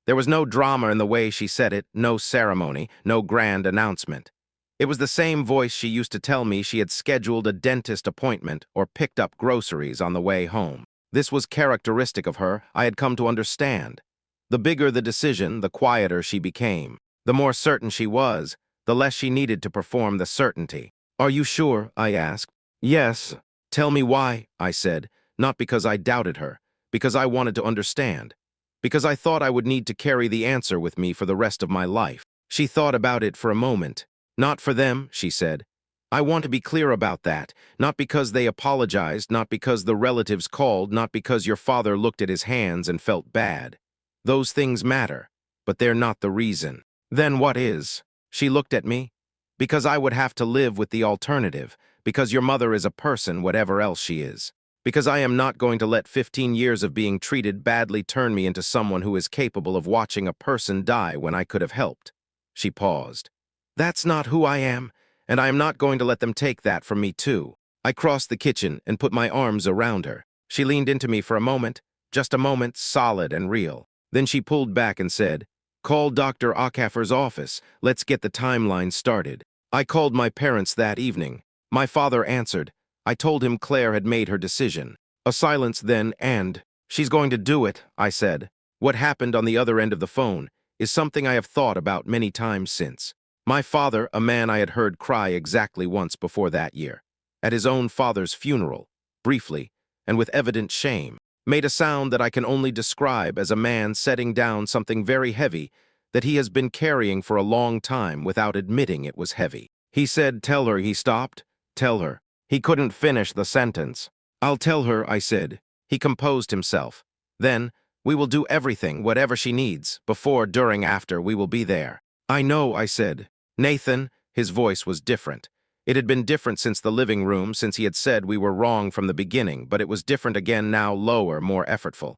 There was no drama in the way she said it, no ceremony, no grand announcement. It was the same voice she used to tell me she had scheduled a dentist appointment or picked up groceries on the way home. This was characteristic of her, I had come to understand. The bigger the decision, the quieter she became. The more certain she was, the less she needed to perform the certainty. "Are you sure?" I asked. "Yes." "Tell me why," I said, not because I doubted her, because I wanted to understand, because I thought I would need to carry the answer with me for the rest of my life. She thought about it for a moment. "Not for them," she said. "I want to be clear about that, not because they apologized, not because the relatives called, not because your father looked at his hands and felt bad. Those things matter, but they're not the reason." "Then what is?" She looked at me. "Because I would have to live with the alternative, because your mother is a person, whatever else she is. Because I am not going to let 15 years of being treated badly turn me into someone who is capable of watching a person die when I could have helped." She paused. "That's not who I am, and I am not going to let them take that from me too." I crossed the kitchen and put my arms around her. She leaned into me for a moment, just a moment, solid and real. Then she pulled back and said, "Call Dr. Acker's office. Let's get the timeline started." I called my parents that evening. My father answered. I told him Claire had made her decision. A silence then, and, "She's going to do it," I said. What happened on the other end of the phone is something I have thought about many times since. My father, a man I had heard cry exactly once before that year, at his own father's funeral, briefly, and with evident shame, made a sound that I can only describe as a man setting down something very heavy that he has been carrying for a long time without admitting it was heavy. He said, "Tell her," he stopped. "Tell her." He couldn't finish the sentence. "I'll tell her," I said. He composed himself. Then, "We will do everything, whatever she needs. Before, during, after, we will be there." "I know," I said. "Nathan," his voice was different. It had been different since the living room, since he had said we were wrong from the beginning, but it was different again now, lower, more effortful.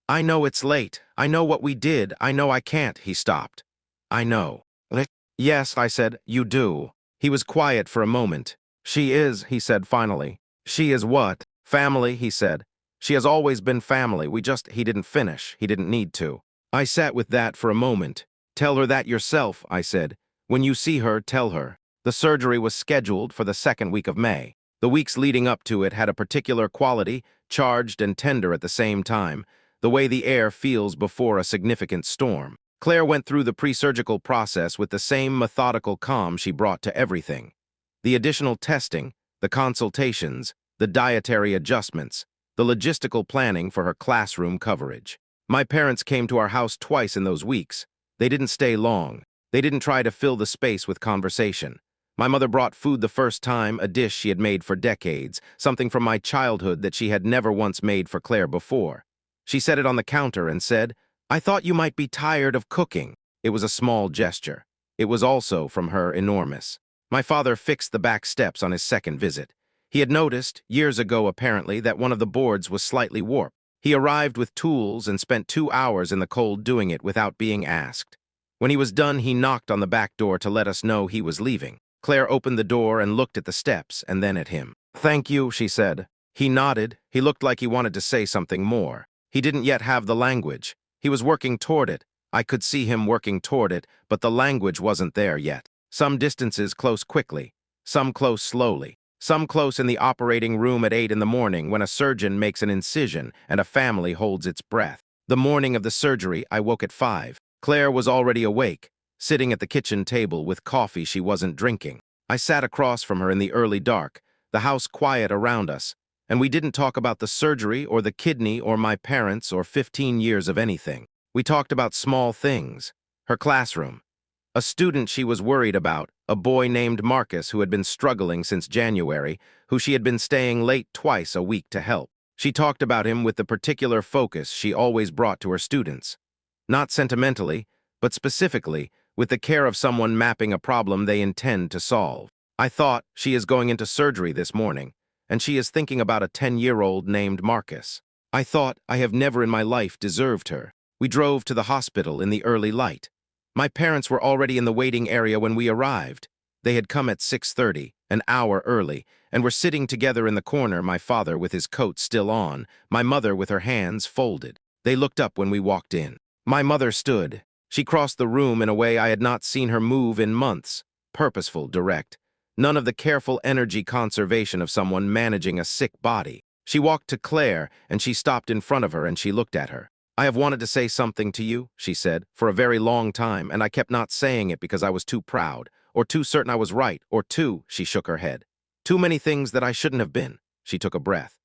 "I know it's late. I know what we did. I know I can't," he stopped. "I know." "Yes," I said, "you do." He was quiet for a moment. "She is," he said finally. "She is what?" "Family," he said. "She has always been family. He didn't finish. He didn't need to." I sat with that for a moment. "Tell her that yourself," I said. "When you see her, tell her." The surgery was scheduled for the second week of May. The weeks leading up to it had a particular quality, charged and tender at the same time, the way the air feels before a significant storm. Claire went through the pre-surgical process with the same methodical calm she brought to everything. The additional testing, the consultations, the dietary adjustments, the logistical planning for her classroom coverage. My parents came to our house twice in those weeks. They didn't stay long. They didn't try to fill the space with conversation. My mother brought food the first time, a dish she had made for decades, something from my childhood that she had never once made for Claire before. She set it on the counter and said, "I thought you might be tired of cooking." It was a small gesture. It was also, from her, enormous. My father fixed the back steps on his second visit. He had noticed, years ago apparently, that one of the boards was slightly warped. He arrived with tools and spent 2 hours in the cold doing it without being asked. When he was done, he knocked on the back door to let us know he was leaving. Claire opened the door and looked at the steps and then at him. "Thank you," she said. He nodded. He looked like he wanted to say something more. He didn't yet have the language. He was working toward it. I could see him working toward it, but the language wasn't there yet. Some distances close quickly, some close slowly, some close in the operating room at 8 in the morning when a surgeon makes an incision and a family holds its breath. The morning of the surgery, I woke at 5. Claire was already awake, sitting at the kitchen table with coffee she wasn't drinking. I sat across from her in the early dark, the house quiet around us, and we didn't talk about the surgery or the kidney or my parents or 15 years of anything. We talked about small things. Her classroom. A student she was worried about, a boy named Marcus who had been struggling since January, who she had been staying late twice a week to help. She talked about him with the particular focus she always brought to her students. Not sentimentally, but specifically, with the care of someone mapping a problem they intend to solve. I thought, she is going into surgery this morning, and she is thinking about a 10-year-old named Marcus. I thought, I have never in my life deserved her. We drove to the hospital in the early light. My parents were already in the waiting area when we arrived. They had come at 6:30, an hour early, and were sitting together in the corner, my father with his coat still on, my mother with her hands folded. They looked up when we walked in. My mother stood. She crossed the room in a way I had not seen her move in months. Purposeful, direct. None of the careful energy conservation of someone managing a sick body. She walked to Claire, and she stopped in front of her, and she looked at her. I have wanted to say something to you, she said, for a very long time, and I kept not saying it because I was too proud, or too certain I was right, or she shook her head. Too many things that I shouldn't have been. She took a breath.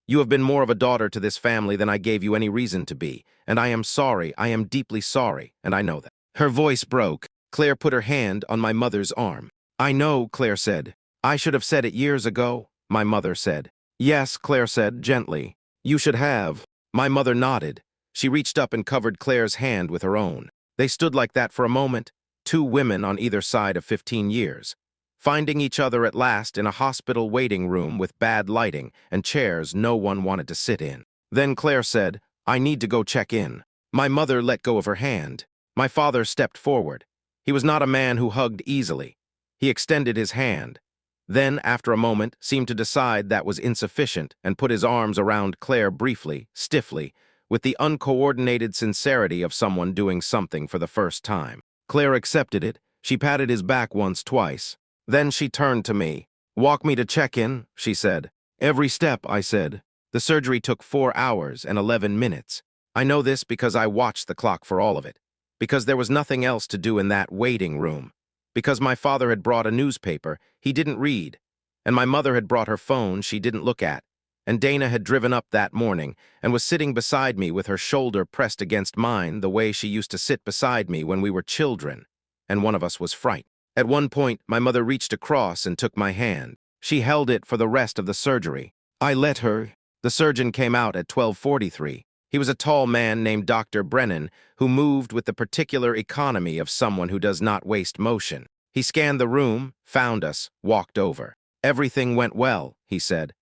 You have been more of a daughter to this family than I gave you any reason to be, and I am sorry, I am deeply sorry, and I know that. Her voice broke. Claire put her hand on my mother's arm. I know, Claire said. I should have said it years ago, my mother said. Yes, Claire said, gently. You should have. My mother nodded. She reached up and covered Claire's hand with her own. They stood like that for a moment, two women on either side of 15 years, finding each other at last in a hospital waiting room with bad lighting and chairs no one wanted to sit in. Then Claire said, I need to go check in. My mother let go of her hand. My father stepped forward. He was not a man who hugged easily. He extended his hand. Then, after a moment, seemed to decide that was insufficient and put his arms around Claire briefly, stiffly, with the uncoordinated sincerity of someone doing something for the first time. Claire accepted it. She patted his back once, twice. Then she turned to me. Walk me to check-in, she said. Every step, I said. The surgery took 4 hours and 11 minutes. I know this because I watched the clock for all of it. Because there was nothing else to do in that waiting room. Because my father had brought a newspaper he didn't read. And my mother had brought her phone she didn't look at. And Dana had driven up that morning and was sitting beside me with her shoulder pressed against mine the way she used to sit beside me when we were children, and one of us was frightened. At one point, my mother reached across and took my hand. She held it for the rest of the surgery. I let her. The surgeon came out at 12:43. He was a tall man named Dr. Brennan who moved with the particular economy of someone who does not waste motion. He scanned the room, found us, walked over. Everything went well, he said.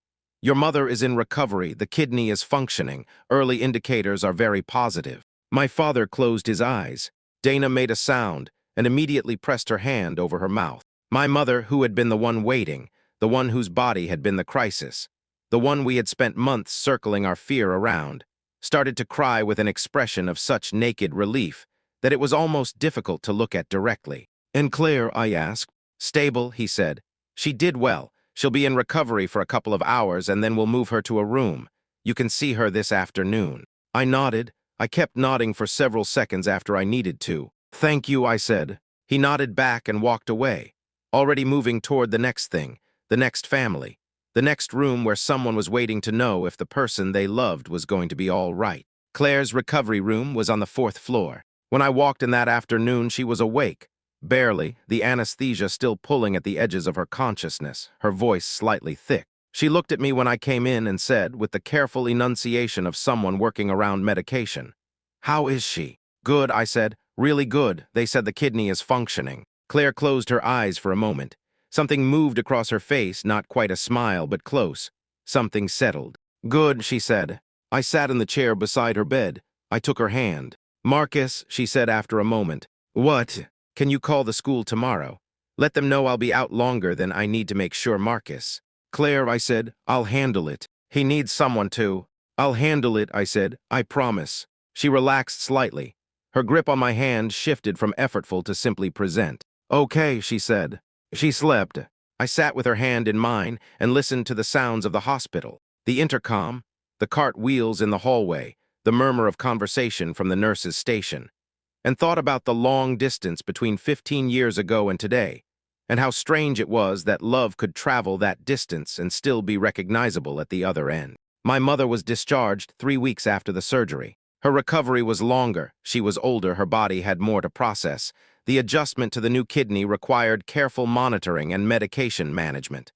Your mother is in recovery, the kidney is functioning, early indicators are very positive. My father closed his eyes. Dana made a sound and immediately pressed her hand over her mouth. My mother, who had been the one waiting, the one whose body had been the crisis, the one we had spent months circling our fear around, started to cry with an expression of such naked relief that it was almost difficult to look at directly. And Claire, I asked. Stable, he said. She did well. She'll be in recovery for a couple of hours and then we'll move her to a room. You can see her this afternoon. I nodded. I kept nodding for several seconds after I needed to. Thank you, I said. He nodded back and walked away, already moving toward the next thing, the next family, the next room where someone was waiting to know if the person they loved was going to be all right. Claire's recovery room was on the 4th floor. When I walked in that afternoon, she was awake. Barely, the anesthesia still pulling at the edges of her consciousness, her voice slightly thick. She looked at me when I came in and said, with the careful enunciation of someone working around medication, How is she? Good, I said. Really good. They said the kidney is functioning. Claire closed her eyes for a moment. Something moved across her face, not quite a smile, but close. Something settled. Good, she said. I sat in the chair beside her bed. I took her hand. Marcus, she said after a moment. What? Can you call the school tomorrow? Let them know I'll be out longer than I need to make sure Marcus. Claire, I said, I'll handle it. He needs someone to. I'll handle it, I said, I promise. She relaxed slightly. Her grip on my hand shifted from effortful to simply present. Okay, she said. She slept. I sat with her hand in mine and listened to the sounds of the hospital, the intercom, the cart wheels in the hallway, the murmur of conversation from the nurse's station, and thought about the long distance between 15 years ago and today, and how strange it was that love could travel that distance and still be recognizable at the other end. My mother was discharged 3 weeks after the surgery. Her recovery was longer, she was older, her body had more to process. The adjustment to the new kidney required careful monitoring and medication management.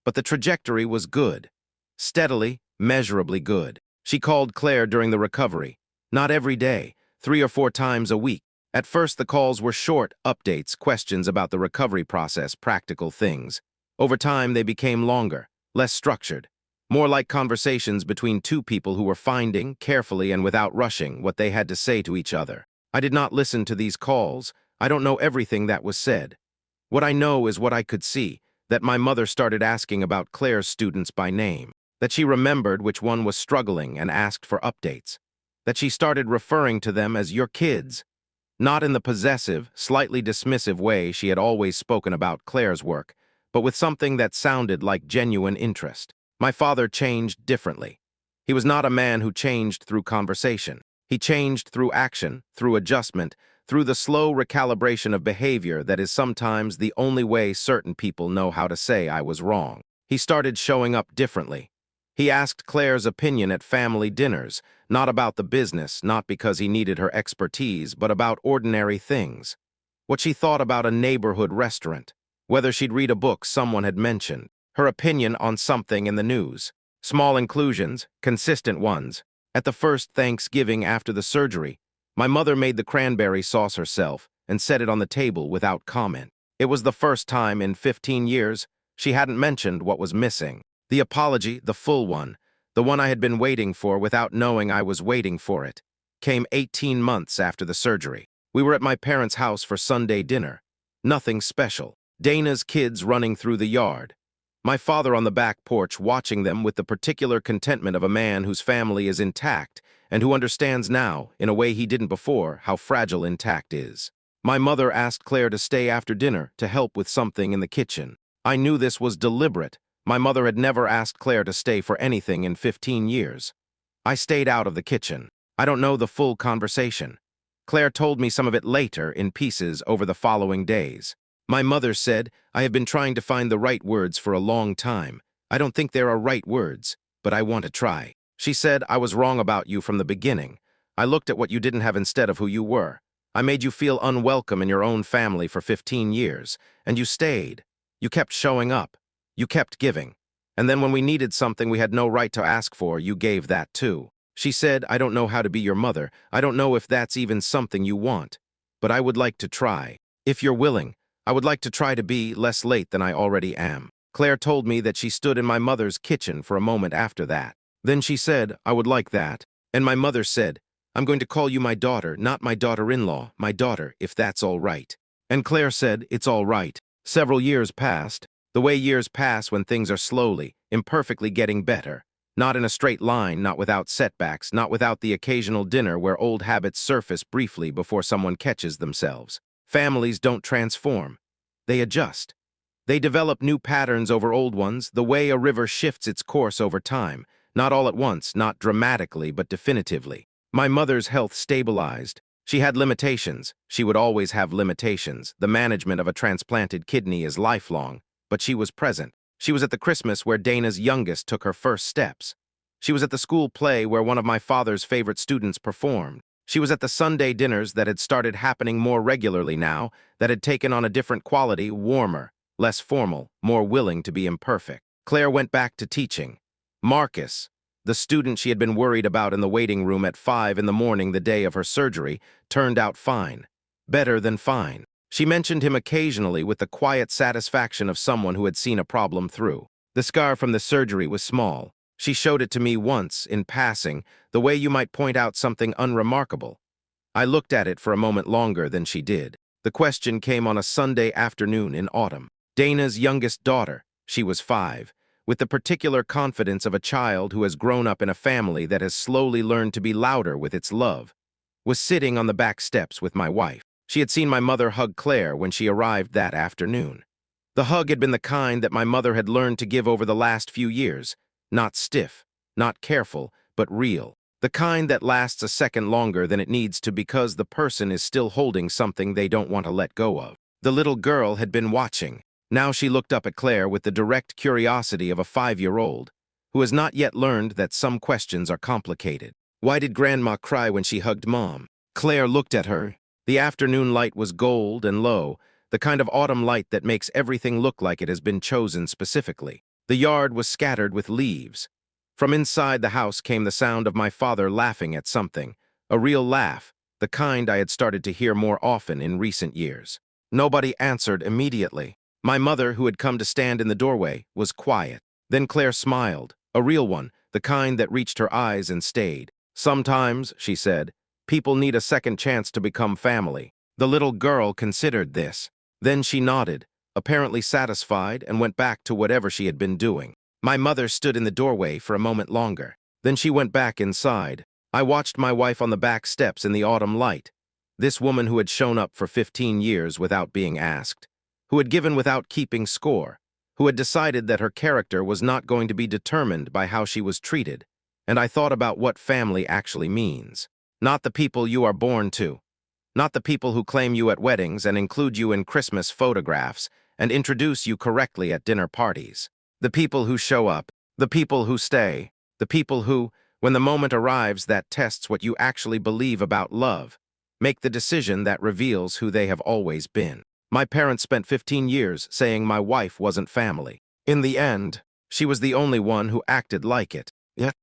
But the trajectory was good. Steadily, measurably good. She called Claire during the recovery. Not every day, 3 or 4 times a week. At first, the calls were short, updates, questions about the recovery process, practical things. Over time, they became longer, less structured, more like conversations between two people who were finding, carefully and without rushing, what they had to say to each other. I did not listen to these calls. I don't know everything that was said. What I know is what I could see, that my mother started asking about Claire's students by name, that she remembered which one was struggling and asked for updates, that she started referring to them as your kids. Not in the possessive, slightly dismissive way she had always spoken about Claire's work, but with something that sounded like genuine interest. My father changed differently. He was not a man who changed through conversation. He changed through action, through adjustment, through the slow recalibration of behavior that is sometimes the only way certain people know how to say I was wrong. He started showing up differently. He asked Claire's opinion at family dinners, not about the business, not because he needed her expertise, but about ordinary things. What she thought about a neighborhood restaurant, whether she'd read a book someone had mentioned, her opinion on something in the news. Small inclusions, consistent ones. At the first Thanksgiving after the surgery, my mother made the cranberry sauce herself and set it on the table without comment. It was the first time in 15 years she hadn't mentioned what was missing. The apology, the full one, the one I had been waiting for without knowing I was waiting for it, came 18 months after the surgery. We were at my parents' house for Sunday dinner. Nothing special. Dana's kids running through the yard. My father on the back porch watching them with the particular contentment of a man whose family is intact and who understands now, in a way he didn't before, how fragile intact is. My mother asked Claire to stay after dinner to help with something in the kitchen. I knew this was deliberate. My mother had never asked Claire to stay for anything in 15 years. I stayed out of the kitchen. I don't know the full conversation. Claire told me some of it later in pieces over the following days. My mother said, I have been trying to find the right words for a long time. I don't think there are right words, but I want to try. She said, I was wrong about you from the beginning. I looked at what you didn't have instead of who you were. I made you feel unwelcome in your own family for 15 years, and you stayed. You kept showing up. You kept giving. And then when we needed something we had no right to ask for, you gave that too. She said, I don't know how to be your mother. I don't know if that's even something you want. But I would like to try. If you're willing, I would like to try to be less late than I already am. Claire told me that she stood in my mother's kitchen for a moment after that. Then she said, I would like that. And my mother said, I'm going to call you my daughter, not my daughter-in-law, my daughter, if that's all right. And Claire said, it's all right. Several years passed. The way years pass when things are slowly, imperfectly getting better. Not in a straight line, not without setbacks, not without the occasional dinner where old habits surface briefly before someone catches themselves. Families don't transform. They adjust. They develop new patterns over old ones, the way a river shifts its course over time, not all at once, not dramatically, but definitively. My mother's health stabilized. She had limitations. She would always have limitations. The management of a transplanted kidney is lifelong. But she was present. She was at the Christmas where Dana's youngest took her first steps. She was at the school play where one of my father's favorite students performed. She was at the Sunday dinners that had started happening more regularly now, that had taken on a different quality, warmer, less formal, more willing to be imperfect. Claire went back to teaching. Marcus, the student she had been worried about in the waiting room at 5 in the morning the day of her surgery, turned out fine. Better than fine. She mentioned him occasionally with the quiet satisfaction of someone who had seen a problem through. The scar from the surgery was small. She showed it to me once, in passing, the way you might point out something unremarkable. I looked at it for a moment longer than she did. The question came on a Sunday afternoon in autumn. Dana's youngest daughter, she was 5, with the particular confidence of a child who has grown up in a family that has slowly learned to be louder with its love, was sitting on the back steps with my wife. She had seen my mother hug Claire when she arrived that afternoon. The hug had been the kind that my mother had learned to give over the last few years, not stiff, not careful, but real. The kind that lasts a second longer than it needs to because the person is still holding something they don't want to let go of. The little girl had been watching. Now she looked up at Claire with the direct curiosity of a 5-year-old, who has not yet learned that some questions are complicated. Why did Grandma cry when she hugged Mom? Claire looked at her. The afternoon light was gold and low, the kind of autumn light that makes everything look like it has been chosen specifically. The yard was scattered with leaves. From inside the house came the sound of my father laughing at something, a real laugh, the kind I had started to hear more often in recent years. Nobody answered immediately. My mother, who had come to stand in the doorway, was quiet. Then Claire smiled, a real one, the kind that reached her eyes and stayed. Sometimes, she said, people need a second chance to become family. The little girl considered this. Then she nodded, apparently satisfied, and went back to whatever she had been doing. My mother stood in the doorway for a moment longer. Then she went back inside. I watched my wife on the back steps in the autumn light. This woman who had shown up for 15 years without being asked, who had given without keeping score, who had decided that her character was not going to be determined by how she was treated. And I thought about what family actually means. Not the people you are born to. Not the people who claim you at weddings and include you in Christmas photographs and introduce you correctly at dinner parties. The people who show up, the people who stay, the people who, when the moment arrives that tests what you actually believe about love, make the decision that reveals who they have always been. My parents spent 15 years saying my wife wasn't family. In the end, she was the only one who acted like it. Yet,